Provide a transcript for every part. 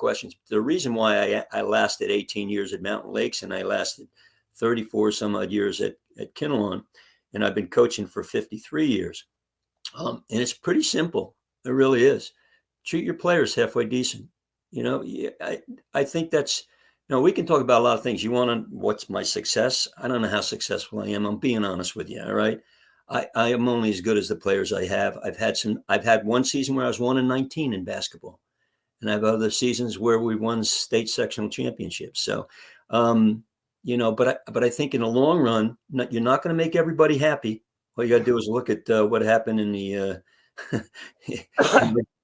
questions. The reason why I lasted 18 years at Mountain Lakes and I lasted 34 some odd years at Kinnelon, and I've been coaching for 53 years. And it's pretty simple. It really is. Treat your players halfway decent. I think that's, we can talk about a lot of things. You want to, what's my success? I don't know how successful I am. I'm being honest with you. All right. I am only as good as the players I have. I've had one season where I was 1-19 in basketball, and I have other seasons where we won state sectional championships. So, but I think in the long run, you're not going to make everybody happy. All you got to do is look at what happened in the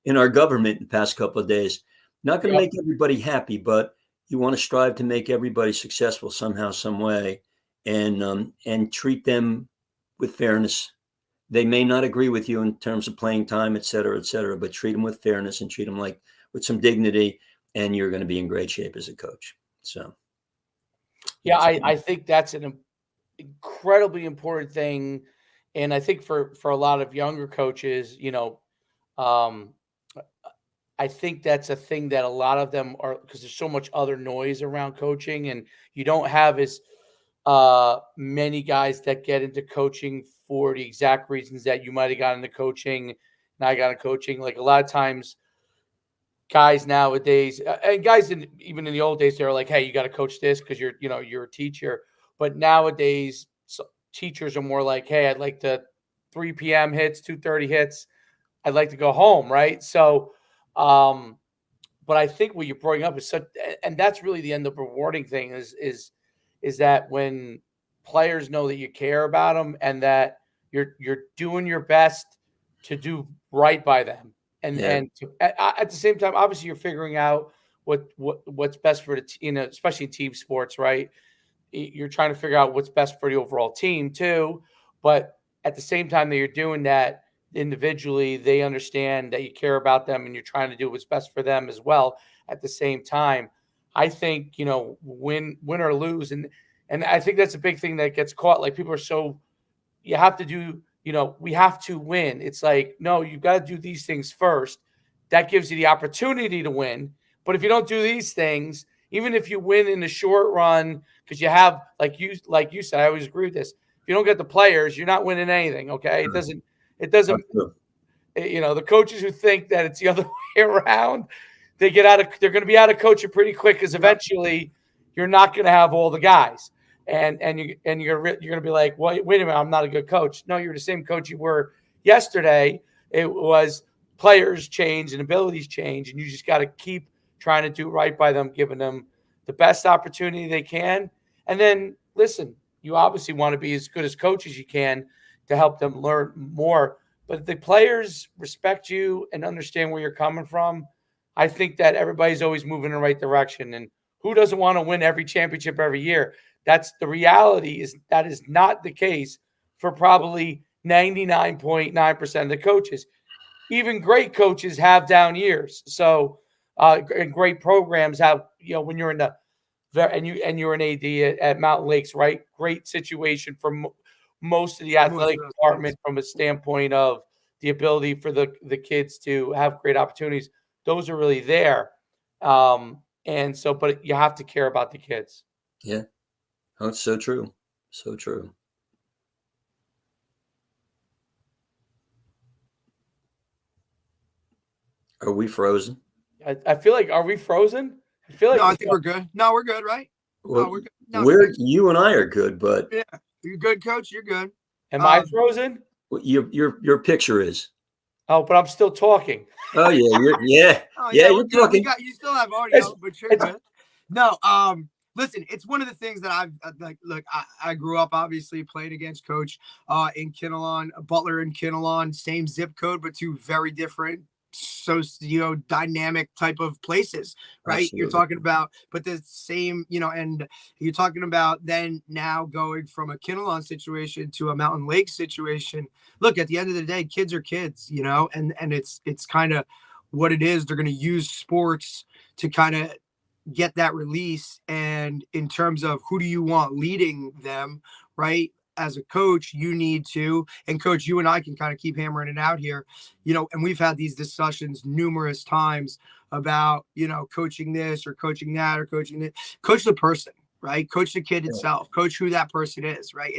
in our government the past couple of days. Not going to make everybody happy, but you want to strive to make everybody successful somehow, some way, and treat them with fairness. They may not agree with you in terms of playing time, et cetera, but treat them with fairness and treat them with some dignity, and you're going to be in great shape as a coach. So, yeah, I think that's an incredibly important thing. And I think for a lot of younger coaches, I think that's a thing that a lot of them are, because there's so much other noise around coaching, and you don't have as many guys that get into coaching for the exact reasons that you might have gotten into coaching. And I got into coaching. Like a lot of times, guys nowadays, and guys even in the old days, they're like, "Hey, you got to coach this because you're a teacher." But nowadays, teachers are more like, "Hey, I'd like to 3 p.m. hits, 2:30 hits. I'd like to go home." Right. So, but I think what you're bringing up is such, and that's really the end of rewarding thing is that when players know that you care about them and that you're doing your best to do right by them, and at the same time, obviously you're figuring out what's best for the especially in team sports, right? You're trying to figure out what's best for the overall team too, but at the same time that you're doing that individually, they understand that you care about them and you're trying to do what's best for them as well. At the same time, I think, win or lose. And I think that's a big thing that gets caught. Like people are so, you have to do, we have to win. It's like, no, you've got to do these things first. That gives you the opportunity to win. But if you don't do these things, even if you win in the short run, because you have, like you said, I always agree with this. If you don't get the players, you're not winning anything. Okay. It doesn't, the coaches who think that it's the other way around, they're going to be out of coaching pretty quick, because eventually you're not going to have all the guys. And you're going to be like, well, wait a minute, I'm not a good coach. No, you're the same coach you were yesterday. It was players change and abilities change, and you just got to keep trying to do right by them, giving them the best opportunity they can. And then, listen, you obviously want to be as good as coach as you can to help them learn more. But if the players respect you and understand where you're coming from, I think that everybody's always moving in the right direction. And who doesn't want to win every championship every year? That's the reality. That is not the case for probably 99.9% of the coaches. Even great coaches have down years. So, and great programs have, when you're in the and you're an AD at Mountain Lakes, right? Great situation for most of the athletic department from a standpoint of the ability for the kids to have great opportunities. Those are really there. And so, but you have to care about the kids. Yeah. Oh, it's so true. So true. Are we frozen? I feel like, are we frozen? I feel like I think we're good. No, we're good, right? Well, no, we're good. No, you and I are good, but yeah, you're good, coach. You're good. Am I frozen? Your picture is. Oh, but I'm still talking. Oh yeah, you're talking. You still have audio, but you're good. No, listen, it's one of the things that I've look. I grew up obviously playing against Coach in Kinnelon, Butler and Kinnelon, same zip code, but two very different dynamic type of places, right? Absolutely. You're talking about, but the same, and you're talking about then now going from a Kinnelon situation to a Mountain Lake situation. Look, at the end of the day, kids are kids, and it's kind of what it is. They're going to use sports to kind of get that release. And in terms of who do you want leading them, right? as a coach, you need to, and coach, you and I can kind of keep hammering it out here, and we've had these discussions numerous times about, coaching this or coaching that or coaching it. Coach the person, right? Coach the kid itself, coach who that person is, right? It's